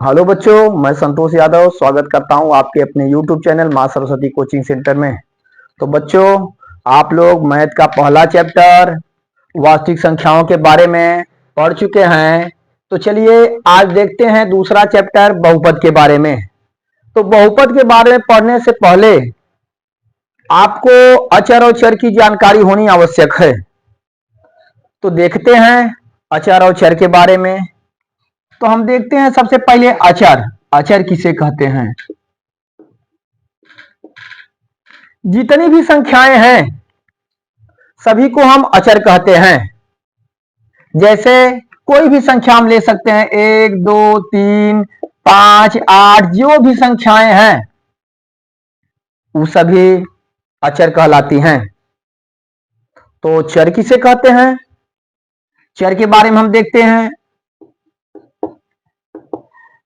Hello बच्चों, मैं संतोष यादव स्वागत करता हूं आपके अपने YouTube चैनल मां सरस्वती कोचिंग सेंटर में। तो बच्चों, आप लोग मैथ का पहला चैप्टर वास्तविक संख्याओं के बारे में पढ़ चुके हैं। तो चलिए आज देखते हैं दूसरा चैप्टर बहुपद के बारे में। तो बहुपद के बारे में पढ़ने से पहले आपको अचर और चर की जानकारी होनी आवश्यक है। तो देखते हैं अचर और चर के बारे में। तो हम देखते हैं सबसे पहले अचर। अचर किसे कहते हैं? जितनी भी संख्याएं हैं सभी को हम अचर कहते हैं। जैसे कोई भी संख्या हम ले सकते हैं, 1 2 3 5 8, जो भी संख्याएं हैं वो सभी अचर कहलाती हैं। तो चर किसे कहते हैं? चर के बारे में हम देखते हैं।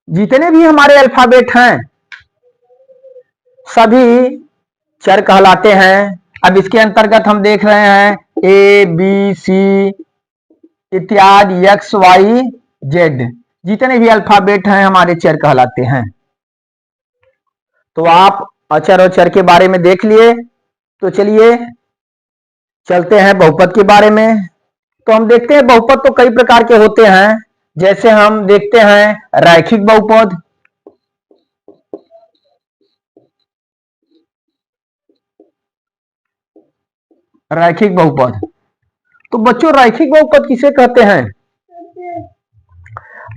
जितने भी हमारे अल्फाबेट हैं सभी चर कहलाते हैं। अब इसके अंतर्गत हम देख रहे हैं ए बी सी इत्यादि एक्स वाई जेड, जितने भी अल्फाबेट हैं हमारे चर कहलाते हैं। तो आप अचर और चर के बारे में देख लिए। तो चलिए चलते हैं बहुपद के बारे में। तो हम देखते हैं बहुपद तो कई प्रकार के होते हैं। जैसे हम देखते हैं रैखिक बहुपद, रैखिक बहुपद। तो बच्चों रैखिक बहुपद किसे कहते हैं?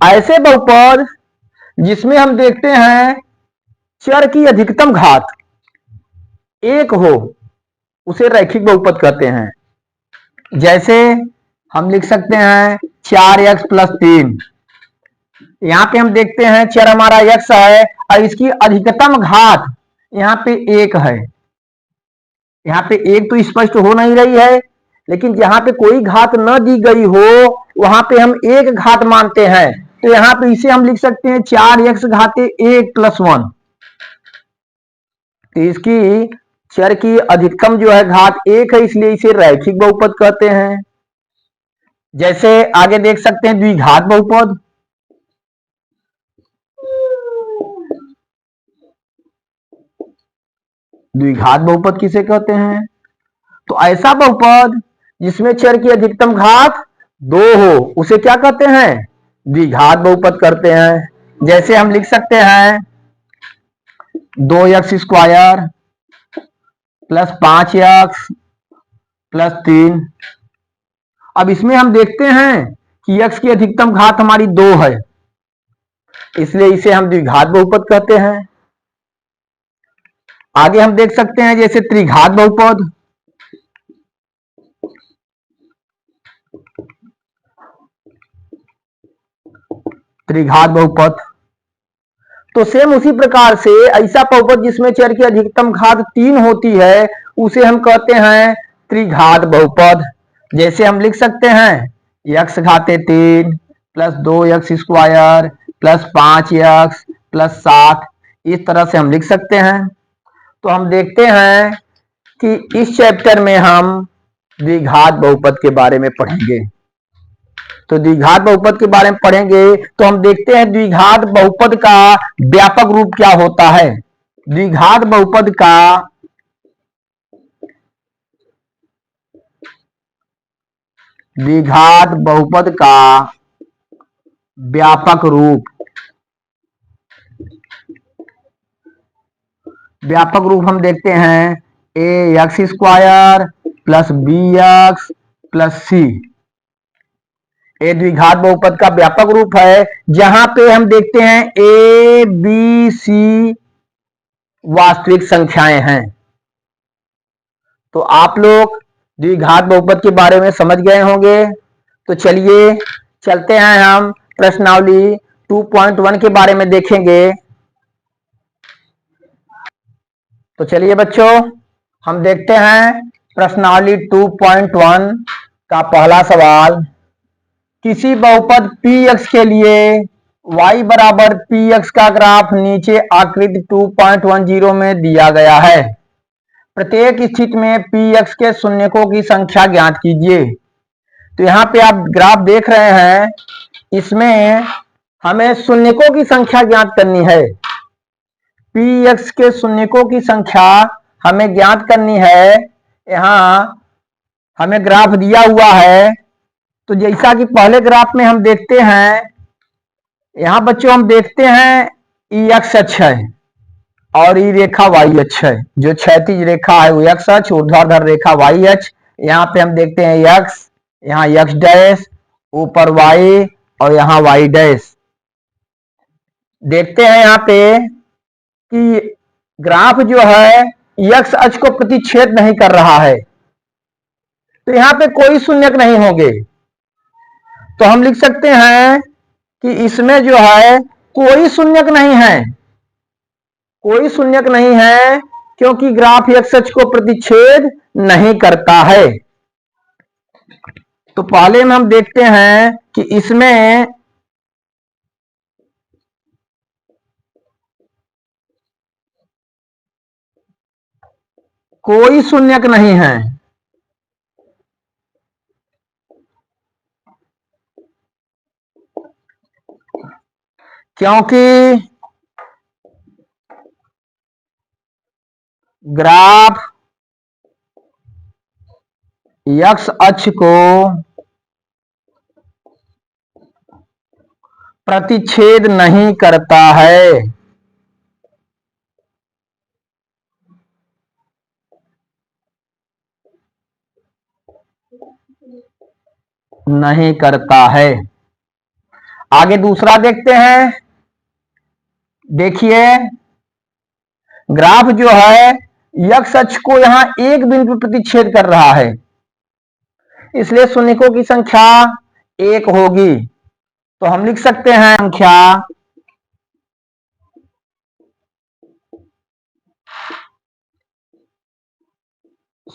ऐसे बहुपद जिसमें हम देखते हैं चर की अधिकतम घात एक हो, उसे रैखिक बहुपद कहते हैं। जैसे हम लिख सकते हैं 4x + 3। यहाँ पे हम देखते हैं चर हमारा x है और इसकी अधिकतम घात यहाँ पे 1 है। यहाँ पे 1 तो स्पष्ट हो नहीं रही है, लेकिन जहां पे कोई घात न दी गई हो वहां पे हम एक घात मानते हैं। तो यहाँ पे इसे हम लिख सकते हैं 4x घाते 1 + 1। तो इसकी चर की अधिकतम जो है घात 1 है, इसलिए इसे रैखिक बहुपद कहते हैं। जैसे आगे देख सकते हैं द्विघात बहुपद। द्विघात बहुपद किसे कहते हैं? तो ऐसा बहुपद जिसमें चर की अधिकतम घात 2 हो, उसे क्या कहते हैं? द्विघात बहुपद करते हैं। जैसे हम लिख सकते हैं 2x² + 5x + 3। अब इसमें हम देखते हैं कि x की अधिकतम घात हमारी 2 है, इसलिए इसे हम द्विघात बहुपद कहते हैं। आगे हम देख सकते हैं जैसे त्रिघात बहुपद। त्रिघात बहुपद तो सेम उसी प्रकार से ऐसा बहुपद जिसमें चर की अधिकतम घात 3 होती है, उसे हम कहते हैं त्रिघात बहुपद। जैसे हम लिख सकते हैं x घाते 3 + 2x² + 5x + 7। इस तरह से हम लिख सकते हैं। तो हम देखते हैं कि इस चैप्टर में हम द्विघात बहुपद के बारे में पढ़ेंगे। तो द्विघात बहुपद के बारे में पढ़ेंगे तो हम देखते हैं द्विघात बहुपद का व्यापक रूप क्या होता है। द्विघात बहुपद का व्यापक रूप हम देखते हैं ax² + bx + c। ये द्विघात बहुपद का व्यापक रूप है, जहां पे हम देखते हैं ए बी सी वास्तविक संख्याएं हैं। तो आप लोग द्विघात बहुपद के बारे में समझ गए होंगे। तो चलिए चलते हैं, हम प्रश्नावली 2.1 के बारे में देखेंगे। तो चलिए बच्चों हम देखते हैं प्रश्नावली 2.1 का पहला सवाल। किसी बहुपद px के लिए y = px का ग्राफ नीचे आकृति 2.10 में दिया गया है। प्रत्येक स्थिति में px के शून्यकों की संख्या ज्ञात कीजिए। तो यहाँ पे आप ग्राफ देख रहे हैं, इसमें हमें शून्यकों की संख्या ज्ञात करनी है। पी एक्स के शून्यकों की संख्या हमें ज्ञात करनी है। यहां हमें ग्राफ दिया हुआ है, तो जैसा कि पहले ग्राफ में हम देखते हैं, यहां बच्चों हम देखते हैं ई एक्स अक्ष है और ये रेखा वाई अक्ष है। जो क्षैतिज रेखा है वो एक्स अक्ष, ऊर्ध्वाधर रेखा वाई अक्ष। यहाँ पे हम देखते हैं एक्स, यहाँ एक्स डैश, ऊपर वाई और यहाँ वाई डैश। देखते हैं यहाँ पे कि ग्राफ जो है एक्स अक्ष को प्रतिच्छेद नहीं कर रहा है, तो यहाँ पे कोई शून्यक नहीं होंगे। तो हम लिख सकते हैं कि इसमें जो है कोई शून्यक नहीं है, कोई शून्यक नहीं है, क्योंकि ग्राफ एक्स अक्ष को प्रतिच्छेद नहीं करता है। तो पहले में हम देखते हैं कि इसमें कोई शून्यक नहीं है। क्योंकि ग्राफ एक्स अक्ष को प्रतिच्छेद नहीं करता है। नहीं करता है। आगे दूसरा देखते हैं। देखिए ग्राफ जो है एक्स अक्ष को यहां एक बिंदु प्रतिच्छेद कर रहा है, इसलिए शून्यकों की संख्या एक होगी। तो हम लिख सकते हैं संख्या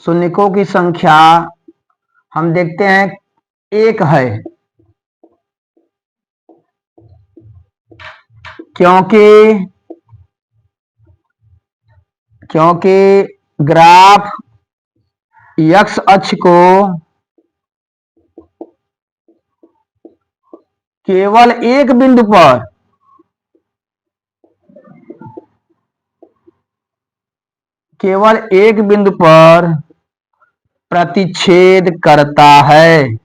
शून्यकों की संख्या हम देखते हैं एक है, क्योंकि ग्राफ एक्स अक्ष को केवल एक बिंदु पर प्रतिच्छेद करता है।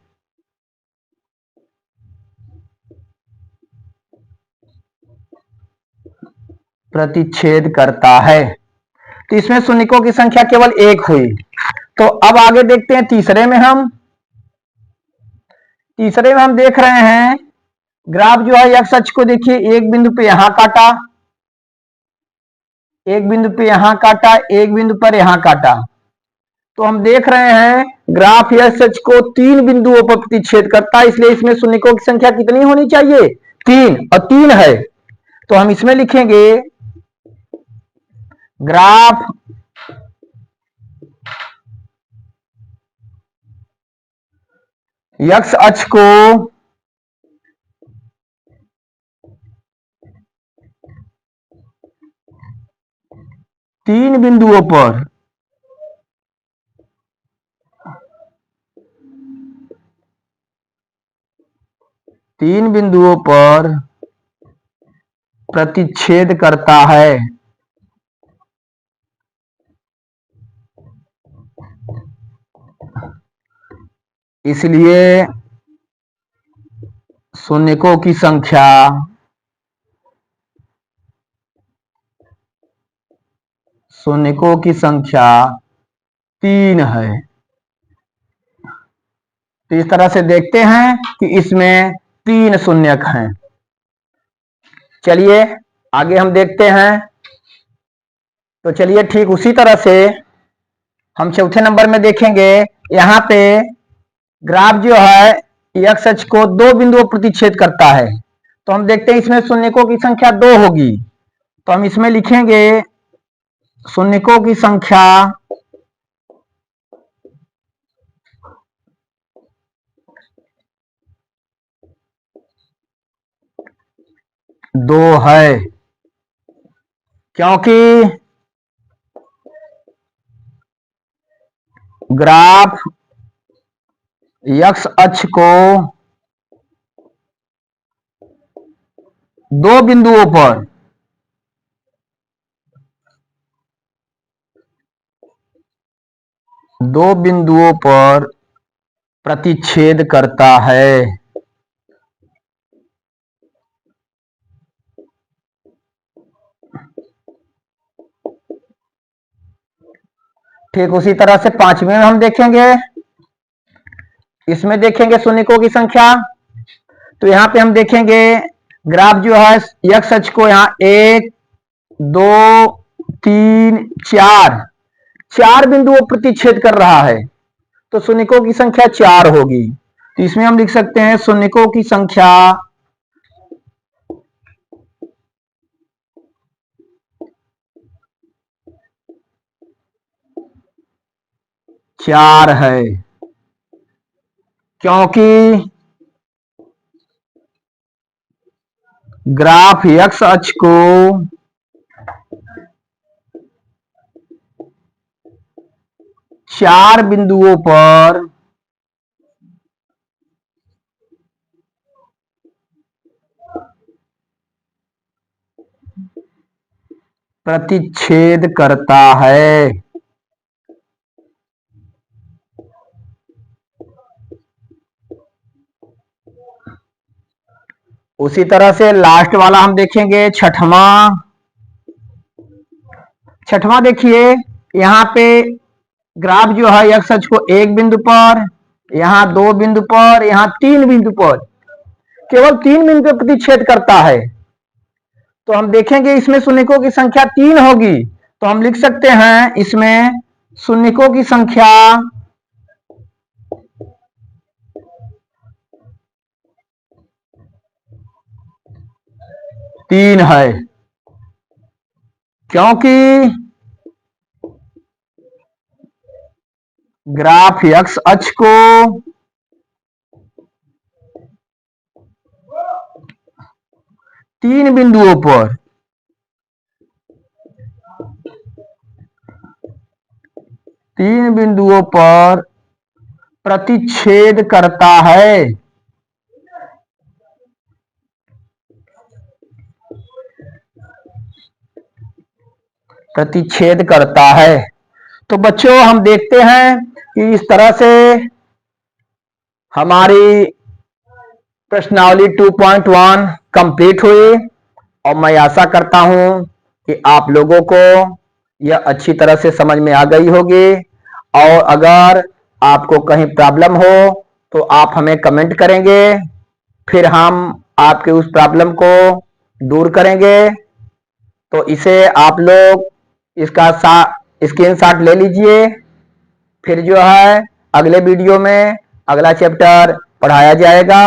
प्रतिच्छेद करता है। तो इसमें शून्यकों की संख्या केवल एक हुई। तो अब आगे देखते हैं तीसरे में हम देख रहे हैं ग्राफ जो है एक्स अक्ष को देखिए एक बिंदु पे यहां काटा, एक बिंदु पे यहां काटा, एक बिंदु पर यहां काटा। तो हम देख रहे हैं ग्राफ एक्स अक्ष को तीन बिंदुओं पर प्रतिच्छेद करता है, इसलिए इसमें शून्यकों की संख्या कितनी होनी चाहिए? तीन, और तीन है। तो हम इसमें लिखेंगे ग्राफ एक्स अक्ष को तीन बिंदुओं पर प्रतिच्छेद करता है। इसलिए शून्यकों की संख्या तीन है। तो इस तरह से देखते हैं कि इसमें तीन शून्यक हैं। चलिए आगे हम देखते हैं। तो चलिए ठीक उसी तरह से हम चौथे नंबर में देखेंगे। यहां पे ग्राफ जो है एक्स अक्ष को दो बिंदुओं प्रतिच्छेद करता है, तो हम देखते हैं इसमें शून्यकों की संख्या दो होगी। तो हम इसमें लिखेंगे शून्यकों की संख्या दो है, क्योंकि ग्राफ एक्स अक्ष को दो बिंदुओं पर प्रतिच्छेद करता है। ठीक उसी तरह से पांचवें में हम देखेंगे, इसमें देखेंगे शून्यकों की संख्या। तो यहां पे हम देखेंगे ग्राफ जो है एक्स अक्ष को यहां 1 2 3 4 बिंदुओं प्रतिच्छेद कर रहा है, तो शून्यकों की संख्या 4 होगी। तो इसमें हम लिख सकते हैं शून्यकों की संख्या 4 है, क्योंकि ग्राफ एक्स अक्ष को चार बिंदुओं पर प्रतिच्छेद करता है। उसी तरह से लास्ट वाला हम देखेंगे छठवां देखिए यहां पे ग्राफ जो है एक्स अक्ष को एक बिंदु पर, यहां दो बिंदु पर, यहां तीन बिंदु पर, केवल 3 बिंदु पर प्रतिच्छेद करता है। तो हम देखेंगे इसमें शून्यकों की संख्या 3 होगी, तो हम लिख सकते हैं इसमें शून्यकों की संख्या 3 है, क्योंकि ग्राफ एक्स अक्ष को तीन बिंदुओं पर प्रतिच्छेद करता है। तो बच्चों हम देखते हैं कि इस तरह से हमारी प्रश्नावली 2.1 कंप्लीट हुई, और मैं आशा करता हूं कि आप लोगों को यह अच्छी तरह से समझ में आ गई होगी। और अगर आपको कहीं प्रॉब्लम हो तो आप हमें कमेंट करेंगे, फिर हम आपके उस प्रॉब्लम को दूर करेंगे। तो इसे आप लोग इसका स्क्रीनशॉट ले लीजिए, फिर जो है अगले वीडियो में अगला चैप्टर पढ़ाया जाएगा।